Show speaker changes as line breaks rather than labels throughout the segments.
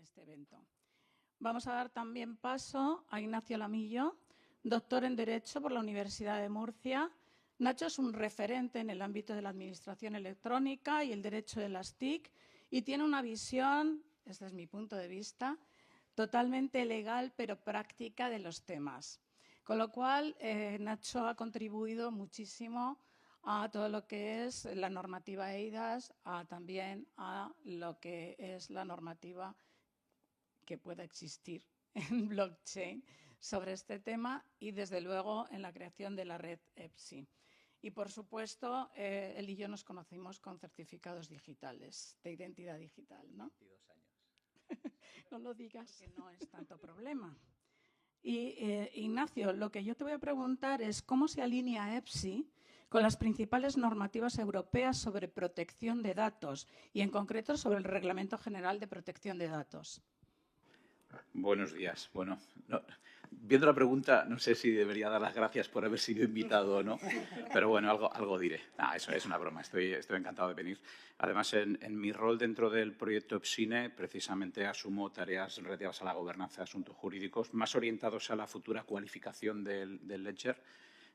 este evento. Vamos a dar también paso a Ignacio Lamillo, doctor en Derecho por la Universidad de Murcia. Nacho es un referente en el ámbito de la administración electrónica y el derecho de las TIC y tiene una visión, este es mi punto de vista, totalmente legal pero práctica de los temas. Con lo cual, Nacho ha contribuido muchísimo a todo lo que es la normativa eIDAS, también a lo que es la normativa que pueda existir en blockchain sobre este tema y, desde luego, en la creación de la red EPSI. Y, por supuesto, él y yo nos conocimos con certificados digitales, de identidad digital, ¿no?
22 años.
No lo digas, que no es tanto problema. Y, Ignacio, lo que yo te voy a preguntar es cómo se alinea EPSI con las principales normativas europeas sobre protección de datos y, en concreto, sobre el Reglamento General de Protección de Datos.
Buenos días. Bueno, viendo la pregunta, no sé si debería dar las gracias por haber sido invitado o no, pero bueno, algo diré. Eso es una broma, estoy encantado de venir. Además, en mi rol dentro del proyecto EPSINE, precisamente asumo tareas relativas a la gobernanza de asuntos jurídicos, más orientados a la futura cualificación del ledger.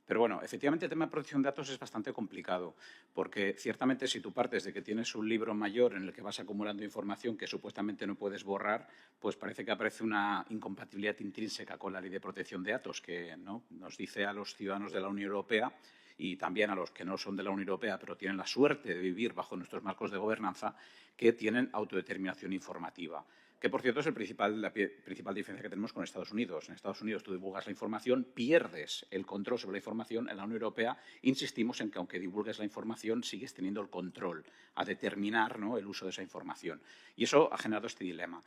Pero bueno, efectivamente el tema de protección de datos es bastante complicado, porque ciertamente si tú partes de que tienes un libro mayor en el que vas acumulando información que supuestamente no puedes borrar, pues parece que aparece una incompatibilidad intrínseca con la Ley de Protección de Datos, que ¿no? nos dice a los ciudadanos de la Unión Europea y también a los que no son de la Unión Europea, pero tienen la suerte de vivir bajo nuestros marcos de gobernanza, que tienen autodeterminación informativa. Que, por cierto, es la principal diferencia que tenemos con Estados Unidos. En Estados Unidos tú divulgas la información, pierdes el control sobre la información. En la Unión Europea insistimos en que, aunque divulgues la información, sigues teniendo el control a determinar, ¿no?, el uso de esa información. Y eso ha generado este dilema.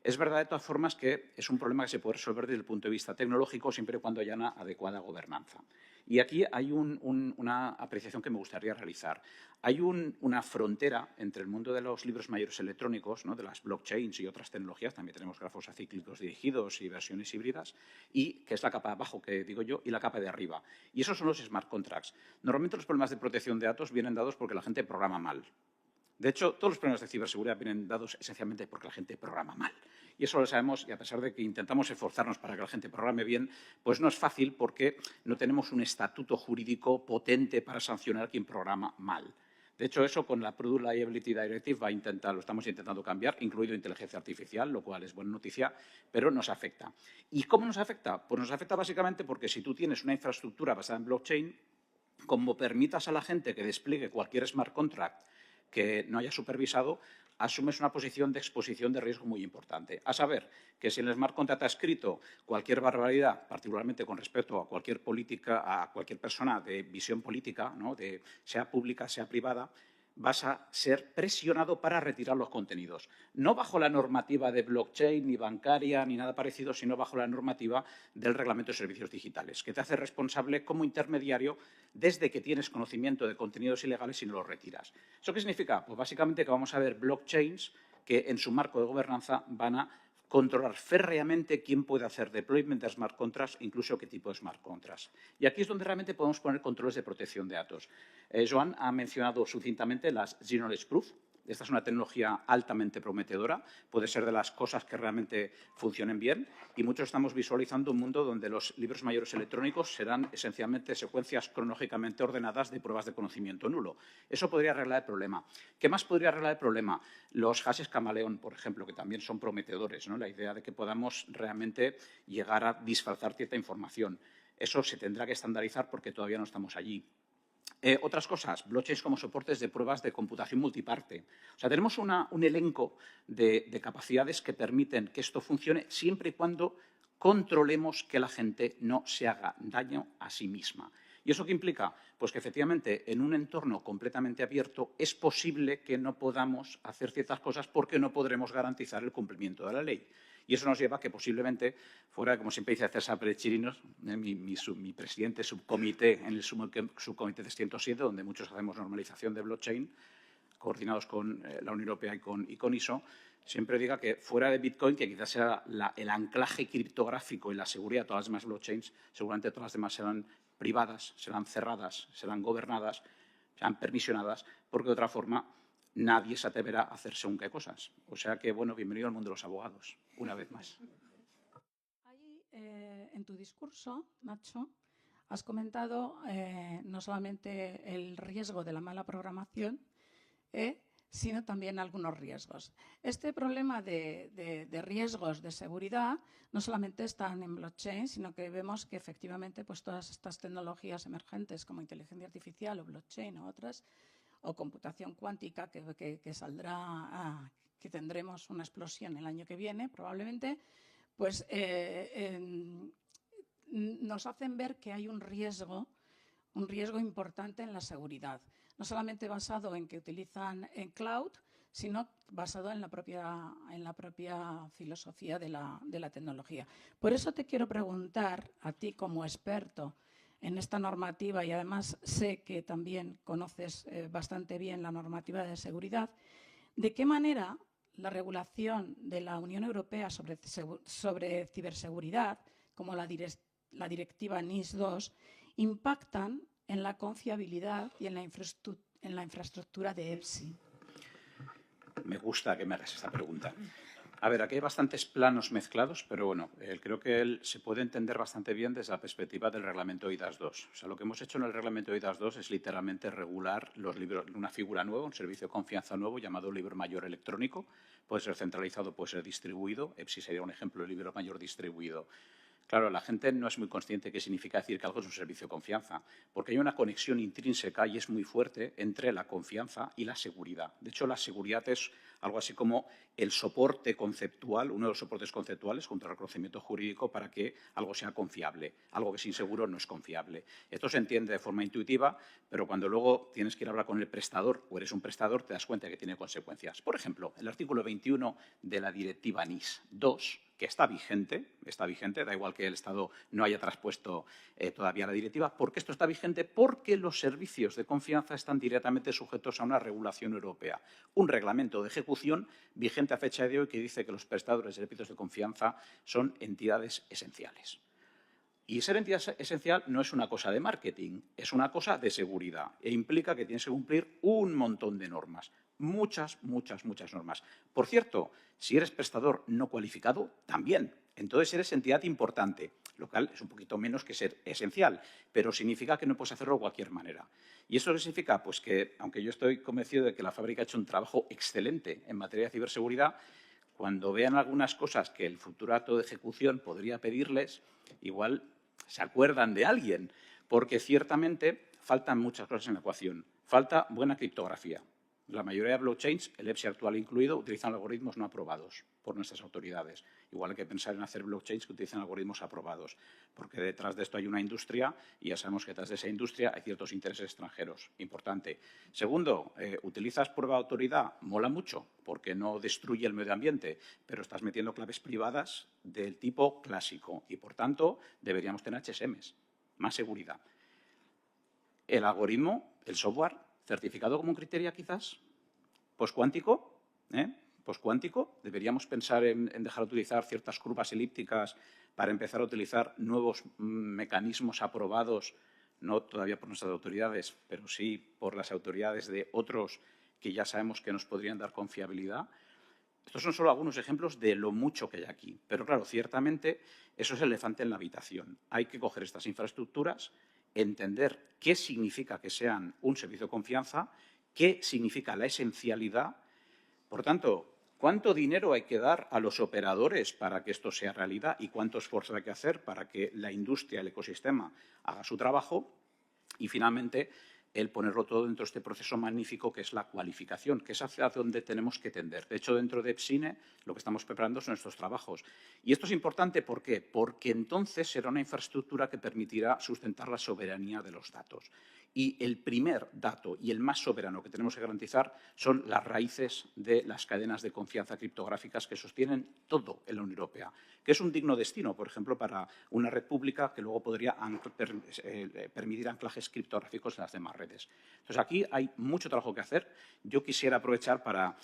Es verdad, de todas formas, que es un problema que se puede resolver desde el punto de vista tecnológico siempre y cuando haya una adecuada gobernanza. Y aquí hay una apreciación que me gustaría realizar. Hay una frontera entre el mundo de los libros mayores electrónicos, ¿no?, de las blockchains y otras tecnologías, también tenemos grafos acíclicos dirigidos y versiones híbridas, y que es la capa de abajo, que digo yo, y la capa de arriba. Y esos son los smart contracts. Normalmente los problemas de protección de datos vienen dados porque la gente programa mal. De hecho, todos los problemas de ciberseguridad vienen dados esencialmente porque la gente programa mal. Y eso lo sabemos, y a pesar de que intentamos esforzarnos para que la gente programe bien, pues no es fácil porque no tenemos un estatuto jurídico potente para sancionar a quien programa mal. De hecho, eso con la Product Liability Directive lo estamos intentando cambiar, incluido inteligencia artificial, lo cual es buena noticia, pero nos afecta. ¿Y cómo nos afecta? Pues nos afecta básicamente porque si tú tienes una infraestructura basada en blockchain, como permitas a la gente que despliegue cualquier smart contract que no haya supervisado, asumes una posición de exposición de riesgo muy importante. A saber, que si en el smart contract ha escrito cualquier barbaridad, particularmente con respecto a cualquier política, a cualquier persona de visión política, ¿no?, sea pública, sea privada, vas a ser presionado para retirar los contenidos. No bajo la normativa de blockchain, ni bancaria, ni nada parecido, sino bajo la normativa del Reglamento de Servicios Digitales, que te hace responsable como intermediario desde que tienes conocimiento de contenidos ilegales y no los retiras. ¿Eso qué significa? Pues básicamente que vamos a ver blockchains que en su marco de gobernanza van a controlar férreamente quién puede hacer deployment de smart contracts, incluso qué tipo de smart contracts. Y aquí es donde realmente podemos poner controles de protección de datos. Joan ha mencionado sucintamente las Zero Knowledge Proof. Esta es una tecnología altamente prometedora, puede ser de las cosas que realmente funcionen bien, y muchos estamos visualizando un mundo donde los libros mayores electrónicos serán esencialmente secuencias cronológicamente ordenadas de pruebas de conocimiento nulo. Eso podría arreglar el problema. ¿Qué más podría arreglar el problema? Los hashes camaleón, por ejemplo, que también son prometedores, ¿no? La idea de que podamos realmente llegar a disfrazar cierta información. Eso se tendrá que estandarizar porque todavía no estamos allí. Otras cosas, blockchains como soportes de pruebas de computación multiparte. O sea, tenemos un elenco de capacidades que permiten que esto funcione siempre y cuando controlemos que la gente no se haga daño a sí misma. ¿Y eso qué implica? Pues que efectivamente en un entorno completamente abierto es posible que no podamos hacer ciertas cosas porque no podremos garantizar el cumplimiento de la ley. Y eso nos lleva a que posiblemente fuera, como siempre dice César Pérez Chirinos, mi presidente subcomité en el subcomité de 107, donde muchos hacemos normalización de blockchain, coordinados con la Unión Europea y con ISO, siempre diga que fuera de Bitcoin, que quizás sea el anclaje criptográfico y la seguridad de todas las demás blockchains, seguramente todas las demás serán privadas, serán cerradas, serán gobernadas, serán permisionadas, porque de otra forma nadie se atreverá a hacer según qué cosas. O sea que, bueno, bienvenido al mundo de los abogados, una vez más.
Ahí, en tu discurso, Nacho, has comentado no solamente el riesgo de la mala programación, sino también algunos riesgos. Este problema de riesgos de seguridad no solamente están en blockchain, sino que vemos que efectivamente pues, todas estas tecnologías emergentes como inteligencia artificial o blockchain o otras, o computación cuántica que saldrá, que tendremos una explosión el año que viene probablemente, pues nos hacen ver que hay un riesgo importante en la seguridad, no solamente basado en que utilizan en cloud, sino basado en la propia filosofía de la tecnología. Por eso te quiero preguntar a ti como experto en esta normativa, y además sé que también conoces bastante bien la normativa de seguridad, ¿de qué manera la regulación de la Unión Europea sobre ciberseguridad, como la directiva NIS-2, impactan en la confiabilidad y en la infraestructura de EPSI?
Me gusta que me hagas esta pregunta. A ver, aquí hay bastantes planos mezclados, pero bueno, creo que se puede entender bastante bien desde la perspectiva del reglamento eIDAS 2. O sea, lo que hemos hecho en el reglamento eIDAS 2 es literalmente regular los libros, una figura nueva, un servicio de confianza nuevo llamado libro mayor electrónico. Puede ser centralizado, puede ser distribuido. EPSI sería un ejemplo de libro mayor distribuido. Claro, la gente no es muy consciente de qué significa decir que algo es un servicio de confianza, porque hay una conexión intrínseca y es muy fuerte entre la confianza y la seguridad. De hecho, la seguridad es algo así como el soporte conceptual, uno de los soportes conceptuales contra el reconocimiento jurídico para que algo sea confiable. Algo que es inseguro no es confiable. Esto se entiende de forma intuitiva, pero cuando luego tienes que ir a hablar con el prestador o eres un prestador, te das cuenta de que tiene consecuencias. Por ejemplo, el artículo 21 de la directiva NIS 2, que está vigente, da igual que el Estado no haya traspuesto todavía la directiva. ¿Por qué esto está vigente? Porque los servicios de confianza están directamente sujetos a una regulación europea, un reglamento de ejecución vigente a fecha de hoy que dice que los prestadores de servicios de confianza son entidades esenciales. Y ser entidad esencial no es una cosa de marketing, es una cosa de seguridad e implica que tienes que cumplir un montón de normas. Muchas normas. Por cierto, si eres prestador no cualificado, también. Entonces eres entidad importante, lo cual es un poquito menos que ser esencial, pero significa que no puedes hacerlo de cualquier manera. ¿Y eso qué significa? Pues que, aunque yo estoy convencido de que la fábrica ha hecho un trabajo excelente en materia de ciberseguridad, cuando vean algunas cosas que el futuro acto de ejecución podría pedirles, igual se acuerdan de alguien, porque ciertamente faltan muchas cosas en la ecuación. Falta buena criptografía. La mayoría de blockchains, el EPSI actual incluido, utilizan algoritmos no aprobados por nuestras autoridades. Igual hay que pensar en hacer blockchains que utilicen algoritmos aprobados, porque detrás de esto hay una industria y ya sabemos que detrás de esa industria hay ciertos intereses extranjeros. Importante. Segundo, utilizas prueba de autoridad, mola mucho, porque no destruye el medio ambiente, pero estás metiendo claves privadas del tipo clásico y, por tanto, deberíamos tener HSMs, más seguridad. El algoritmo, el software, certificado como un criterio quizás, poscuántico, poscuántico, deberíamos pensar en dejar de utilizar ciertas curvas elípticas para empezar a utilizar nuevos mecanismos aprobados, no todavía por nuestras autoridades, pero sí por las autoridades de otros que ya sabemos que nos podrían dar confiabilidad. Estos son solo algunos ejemplos de lo mucho que hay aquí. Pero, claro, ciertamente eso es el elefante en la habitación. Hay que coger estas infraestructuras, entender qué significa que sean un servicio de confianza, qué significa la esencialidad. Por tanto, ¿cuánto dinero hay que dar a los operadores para que esto sea realidad y cuánto esfuerzo hay que hacer para que la industria, el ecosistema, haga su trabajo? Y, finalmente, el ponerlo todo dentro de este proceso magnífico que es la cualificación, que es hacia donde tenemos que tender. De hecho, dentro de EPSINE lo que estamos preparando son estos trabajos. Y esto es importante, ¿por qué? Porque entonces será una infraestructura que permitirá sustentar la soberanía de los datos. Y el primer dato y el más soberano que tenemos que garantizar son las raíces de las cadenas de confianza criptográficas que sostienen todo en la Unión Europea, que es un digno destino, por ejemplo, para una red pública que luego podría permitir anclajes criptográficos en las demás redes. Entonces, aquí hay mucho trabajo que hacer. Yo quisiera aprovechar para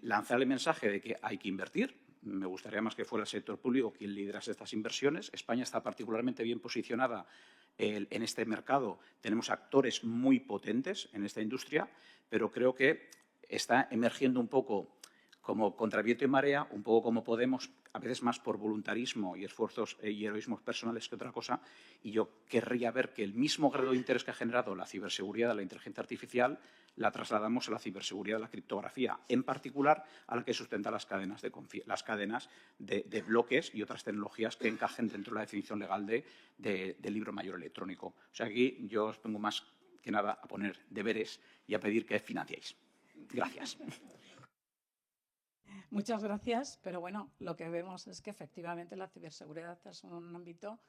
lanzar el mensaje de que hay que invertir. Me gustaría más que fuera el sector público quien liderase estas inversiones. España está particularmente bien posicionada en este mercado. Tenemos actores muy potentes en esta industria, pero creo que está emergiendo un poco como contra viento y marea, un poco como Podemos, a veces más por voluntarismo y esfuerzos y heroísmos personales que otra cosa, y yo querría ver que el mismo grado de interés que ha generado la ciberseguridad de la inteligencia artificial la trasladamos a la ciberseguridad de la criptografía, en particular a la que sustenta las cadenas de bloques y otras tecnologías que encajen dentro de la definición legal de libro mayor electrónico. O sea, aquí yo os pongo más que nada a poner deberes y a pedir que financiéis. Gracias.
Muchas gracias, pero bueno, lo que vemos es que efectivamente la ciberseguridad es un ámbito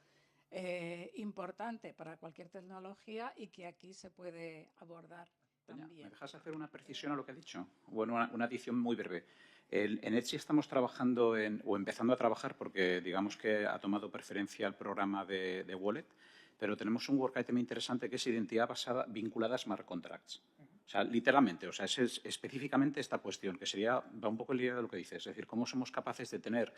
importante para cualquier tecnología y que aquí se puede abordar también.
¿Me dejas hacer una precisión a lo que ha dicho? Bueno, una adición muy breve. En Etsy estamos trabajando o empezando a trabajar, porque digamos que ha tomado preferencia el programa de Wallet, pero tenemos un work item interesante que es identidad basada vinculada a smart contracts. O sea, literalmente, o sea, es específicamente esta cuestión, que va un poco en línea de lo que dices, es decir, cómo somos capaces de tener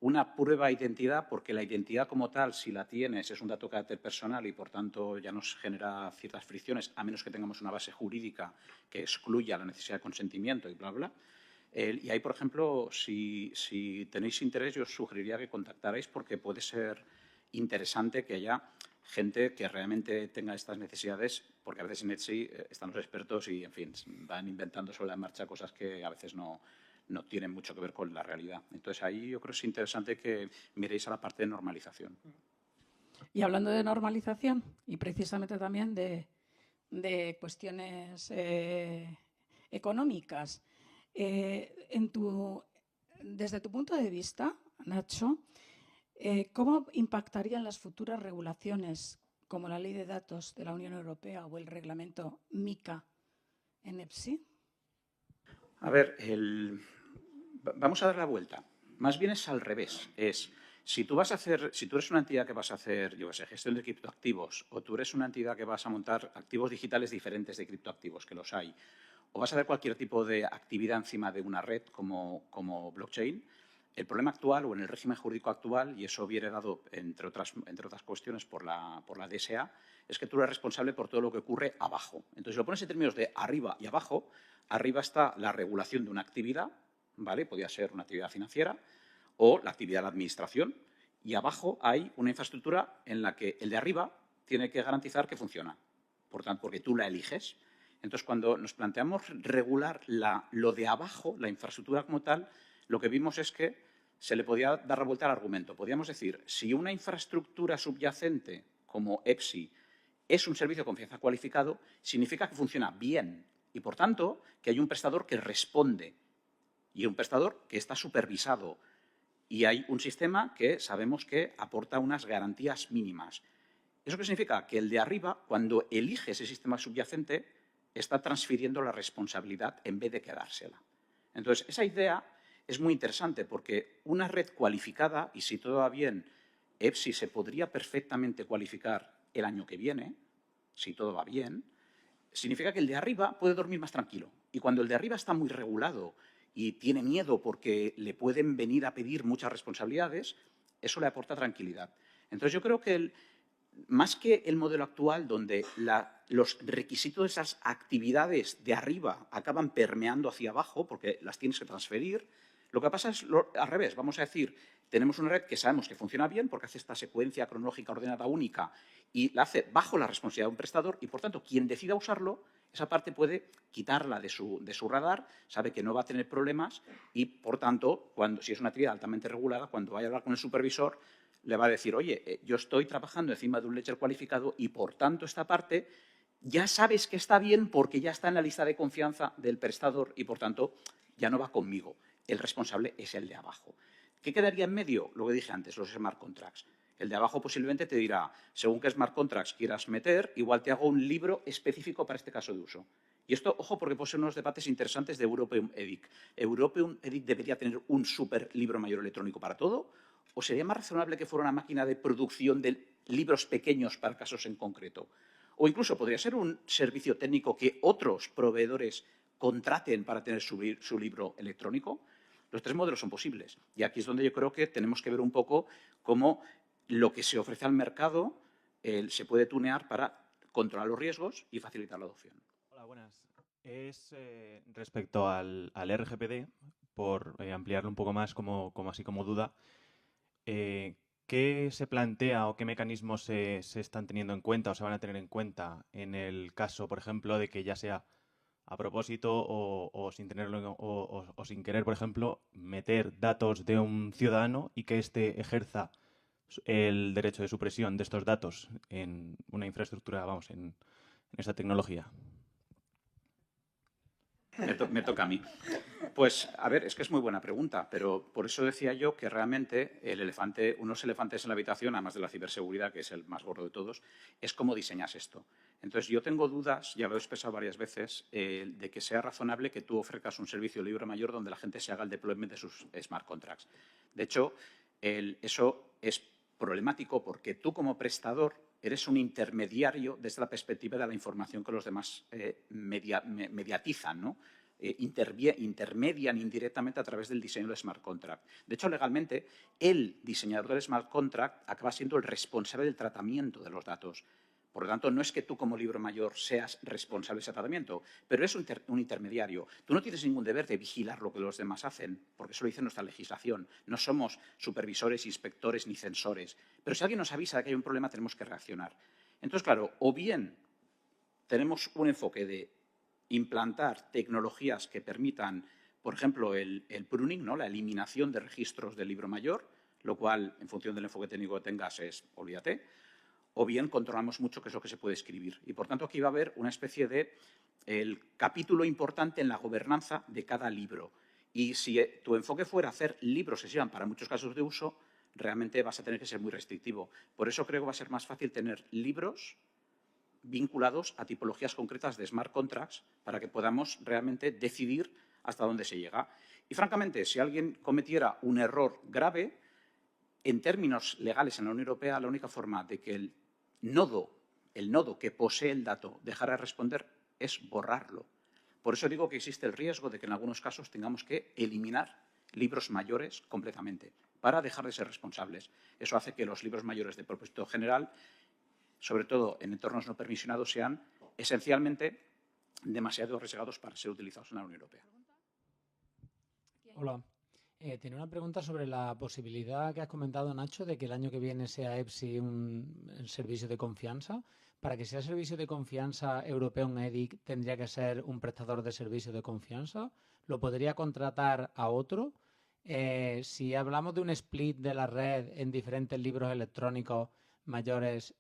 una prueba de identidad, porque la identidad como tal, si la tienes, es un dato de carácter personal y, por tanto, ya nos genera ciertas fricciones, a menos que tengamos una base jurídica que excluya la necesidad de consentimiento y bla, bla. Y ahí, por ejemplo, si tenéis interés, yo os sugeriría que contactarais, porque puede ser interesante que haya gente que realmente tenga estas necesidades, porque a veces en Etsy están los expertos y, en fin, van inventando sobre la marcha cosas que a veces no tienen mucho que ver con la realidad. Entonces, ahí yo creo que es interesante que miréis a la parte de normalización.
Y hablando de normalización y precisamente también de cuestiones económicas, desde tu punto de vista, Nacho, ¿cómo impactarían las futuras regulaciones como la Ley de Datos de la Unión Europea o el reglamento MiCA en EPSI?
A ver, vamos a dar la vuelta. Más bien es al revés. Si tú eres una entidad que vas a hacer, yo qué sé, gestión de criptoactivos, o tú eres una entidad que vas a montar activos digitales diferentes de criptoactivos, que los hay, o vas a hacer cualquier tipo de actividad encima de una red como blockchain, el problema actual o en el régimen jurídico actual, y eso viene dado, entre otras cuestiones, por la DSA, es que tú eres responsable por todo lo que ocurre abajo. Entonces, si lo pones en términos de arriba y abajo, arriba está la regulación de una actividad, ¿vale? Podría ser una actividad financiera o la actividad de la administración, y abajo hay una infraestructura en la que el de arriba tiene que garantizar que funciona, por tanto, porque tú la eliges. Entonces, cuando nos planteamos regular lo de abajo, la infraestructura como tal, lo que vimos es que se le podía dar la vuelta al argumento. Podríamos decir, si una infraestructura subyacente como EPSI es un servicio de confianza cualificado, significa que funciona bien y, por tanto, que hay un prestador que responde y un prestador que está supervisado. Y hay un sistema que sabemos que aporta unas garantías mínimas. ¿Eso qué significa? Que el de arriba, cuando elige ese sistema subyacente, está transfiriendo la responsabilidad en vez de quedársela. Entonces, esa idea es muy interesante porque una red cualificada, y si todo va bien, EPSI se podría perfectamente cualificar el año que viene, si todo va bien, significa que el de arriba puede dormir más tranquilo. Y cuando el de arriba está muy regulado y tiene miedo porque le pueden venir a pedir muchas responsabilidades, eso le aporta tranquilidad. Entonces, yo creo que más que el modelo actual, donde los requisitos de esas actividades de arriba acaban permeando hacia abajo porque las tienes que transferir, lo que pasa es al revés. Vamos a decir, tenemos una red que sabemos que funciona bien porque hace esta secuencia cronológica ordenada única y la hace bajo la responsabilidad de un prestador y, por tanto, quien decida usarlo, esa parte puede quitarla de su radar, sabe que no va a tener problemas y, por tanto, si es una actividad altamente regulada, cuando vaya a hablar con el supervisor, le va a decir, oye, yo estoy trabajando encima de un ledger cualificado y, por tanto, esta parte ya sabes que está bien porque ya está en la lista de confianza del prestador y, por tanto, ya no va conmigo. El responsable es el de abajo. ¿Qué quedaría en medio? Lo que dije antes, los smart contracts. El de abajo posiblemente te dirá, según qué smart contracts quieras meter, igual te hago un libro específico para este caso de uso. Y esto, ojo, porque puede ser unos debates interesantes de Europeum EDIC. ¿Europeum EDIC debería tener un super libro mayor electrónico para todo? ¿O sería más razonable que fuera una máquina de producción de libros pequeños para casos en concreto? O incluso podría ser un servicio técnico que otros proveedores contraten para tener su libro electrónico. Los tres modelos son posibles. Y aquí es donde yo creo que tenemos que ver un poco cómo lo que se ofrece al mercado se puede tunear para controlar los riesgos y facilitar la adopción.
Hola, buenas. Es respecto al RGPD, por ampliarlo un poco más así como duda, ¿qué se plantea o qué mecanismos se están teniendo en cuenta o se van a tener en cuenta en el caso, por ejemplo, de que ya sea a propósito o sin tenerlo o sin querer, por ejemplo, meter datos de un ciudadano y que éste ejerza el derecho de supresión de estos datos en una infraestructura, vamos, en esta tecnología?
Me toca a mí. Pues, a ver, es que es muy buena pregunta, pero por eso decía yo que realmente unos elefantes en la habitación, además de la ciberseguridad, que es el más gordo de todos, es cómo diseñas esto. Entonces, yo tengo dudas, ya lo he expresado varias veces, de que sea razonable que tú ofrezcas un servicio libre mayor donde la gente se haga el deployment de sus smart contracts. De hecho, eso es problemático porque tú como prestador eres un intermediario desde la perspectiva de la información que los demás mediatizan, ¿no? Intermedian indirectamente a través del diseño del smart contract. De hecho, legalmente, el diseñador del smart contract acaba siendo el responsable del tratamiento de los datos. Por lo tanto, no es que tú como libro mayor seas responsable de ese tratamiento, pero eres un intermediario. Tú no tienes ningún deber de vigilar lo que los demás hacen, porque eso lo dice nuestra legislación. No somos supervisores, inspectores ni censores. Pero si alguien nos avisa de que hay un problema, tenemos que reaccionar. Entonces, claro, o bien tenemos un enfoque de implantar tecnologías que permitan, por ejemplo, el pruning, ¿no? La eliminación de registros del libro mayor, lo cual, en función del enfoque técnico que tengas, olvídate, o bien controlamos mucho qué es lo que se puede escribir. Y, por tanto, aquí va a haber una especie de el capítulo importante en la gobernanza de cada libro. Y si tu enfoque fuera hacer libros que sirvan para muchos casos de uso, realmente vas a tener que ser muy restrictivo. Por eso creo que va a ser más fácil tener libros vinculados a tipologías concretas de smart contracts para que podamos realmente decidir hasta dónde se llega. Y, francamente, si alguien cometiera un error grave, en términos legales en la Unión Europea, la única forma de que el nodo que posee el dato dejara de responder es borrarlo. Por eso digo que existe el riesgo de que en algunos casos tengamos que eliminar libros mayores completamente para dejar de ser responsables. Eso hace que los libros mayores de propósito general, sobre todo en entornos no permisionados, sean esencialmente demasiado arriesgados para ser utilizados en la Unión Europea.
Hola. Tenía una pregunta sobre la posibilidad que has comentado, Nacho, de que el año que viene sea EPSI un servicio de confianza. Para que sea servicio de confianza europeo en EDIC, ¿tendría que ser un prestador de servicio de confianza? ¿Lo podría contratar a otro? Si hablamos de un split de la red en diferentes libros electrónicos mayores,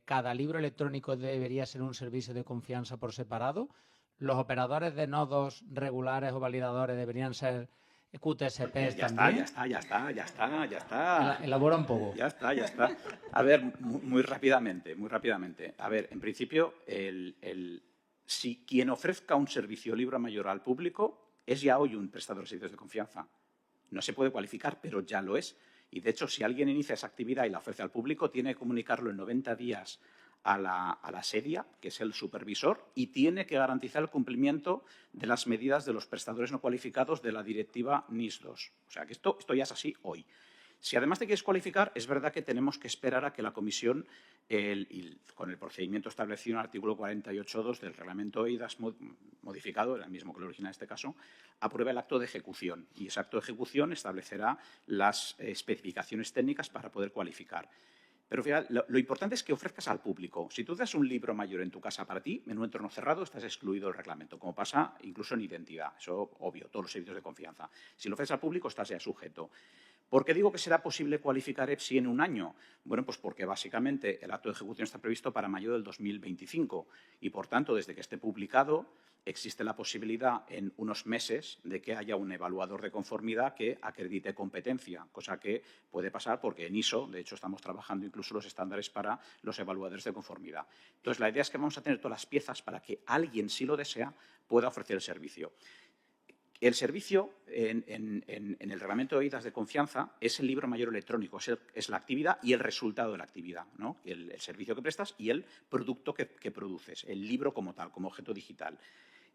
¿cada libro electrónico debería ser un servicio de confianza por separado? ¿Los operadores de nodos regulares o validadores deberían ser QTSPs también?
Ya está.
Elabora un poco.
Ya está. A ver, muy rápidamente. A ver, en principio, si quien ofrezca un servicio libro mayor al público es ya hoy un prestador de servicios de confianza. No se puede cualificar, pero ya lo es. Y, de hecho, si alguien inicia esa actividad y la ofrece al público, tiene que comunicarlo en 90 días a la SEDIA, que es el supervisor, y tiene que garantizar el cumplimiento de las medidas de los prestadores no cualificados de la directiva NIS2. O sea, que esto ya es así hoy. Si además te quieres cualificar, es verdad que tenemos que esperar a que la Comisión, con el procedimiento establecido en el artículo 48.2 del reglamento EIDAS modificado, el mismo que el original en este caso, apruebe el acto de ejecución. Y ese acto de ejecución establecerá las especificaciones técnicas para poder cualificar. Pero fíjate, lo importante es que ofrezcas al público. Si tú das un libro mayor en tu casa para ti, en un entorno cerrado, estás excluido del reglamento, como pasa incluso en identidad. Eso, obvio, todos los servicios de confianza. Si lo ofreces al público, estás ya sujeto. ¿Por qué digo que será posible cualificar EPSI en un año? Bueno, pues porque básicamente el acto de ejecución está previsto para mayo del 2025 y, por tanto, desde que esté publicado, existe la posibilidad en unos meses de que haya un evaluador de conformidad que acredite competencia, cosa que puede pasar porque en ISO, de hecho, estamos trabajando incluso los estándares para los evaluadores de conformidad. Entonces, la idea es que vamos a tener todas las piezas para que alguien, si lo desea, pueda ofrecer el servicio. El servicio, en el reglamento de EIDAS de confianza, es el libro mayor electrónico, es la actividad y el resultado de la actividad, ¿no? El servicio que prestas y el producto que produces, el libro como tal, como objeto digital.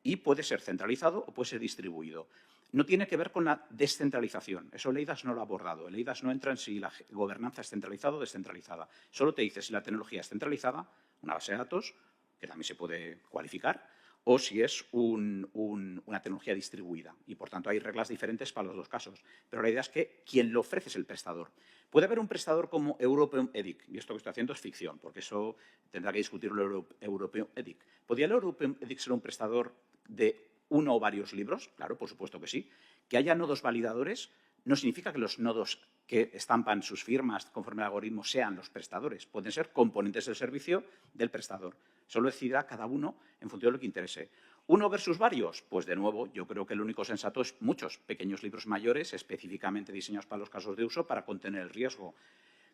Y puede ser centralizado o puede ser distribuido. No tiene que ver con la descentralización. Eso el EIDAS no lo ha abordado. El EIDAS no entra en si la gobernanza es centralizada o descentralizada. Solo te dice si la tecnología es centralizada, una base de datos, que también se puede cualificar, o si es una tecnología distribuida. Y, por tanto, hay reglas diferentes para los dos casos. Pero la idea es que quien lo ofrece es el prestador. Puede haber un prestador como European EDIC, y esto que estoy haciendo es ficción, porque eso tendrá que discutirlo el European EDIC. ¿Podría el European EDIC ser un prestador de uno o varios libros? Claro, por supuesto que sí. Que haya nodos validadores no significa que los nodos que estampan sus firmas conforme al algoritmo sean los prestadores. Pueden ser componentes del servicio del prestador. Solo decidirá cada uno en función de lo que interese. ¿Uno versus varios? Pues, de nuevo, yo creo que lo único sensato es muchos pequeños libros mayores específicamente diseñados para los casos de uso para contener el riesgo.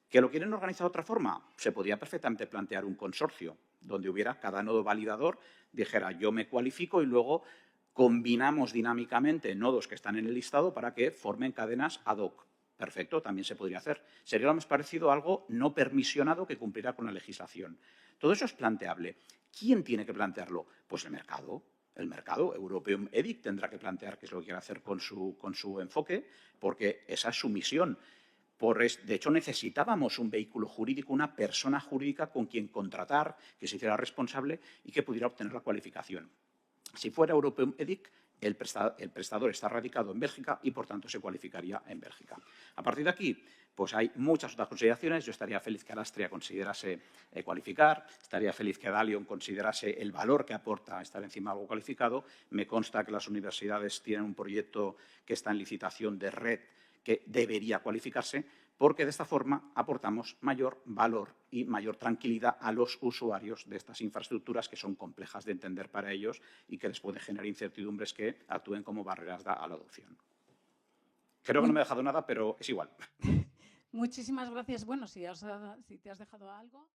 ¿Que lo quieren organizar de otra forma? Se podría perfectamente plantear un consorcio donde hubiera cada nodo validador, dijera yo me cualifico y luego combinamos dinámicamente nodos que están en el listado para que formen cadenas ad hoc. Perfecto, también se podría hacer. Sería lo más parecido a algo no permisionado que cumplirá con la legislación. Todo eso es planteable. ¿Quién tiene que plantearlo? Pues el mercado. El mercado, European EDIC, tendrá que plantear qué es lo que quiere hacer con su enfoque, porque esa es su misión. De hecho, necesitábamos un vehículo jurídico, una persona jurídica con quien contratar, que se hiciera responsable y que pudiera obtener la cualificación. Si fuera European EDIC, el prestador está radicado en Bélgica y, por tanto, se cualificaría en Bélgica. A partir de aquí, pues hay muchas otras consideraciones. Yo estaría feliz que Alastria considerase cualificar, estaría feliz que Dalion considerase el valor que aporta estar encima de algo cualificado. Me consta que las universidades tienen un proyecto que está en licitación de red que debería cualificarse, porque de esta forma aportamos mayor valor y mayor tranquilidad a los usuarios de estas infraestructuras que son complejas de entender para ellos y que les puede generar incertidumbres que actúen como barreras a la adopción. Creo que no me he dejado nada, pero es igual.
Muchísimas gracias. Bueno, si te has dejado algo.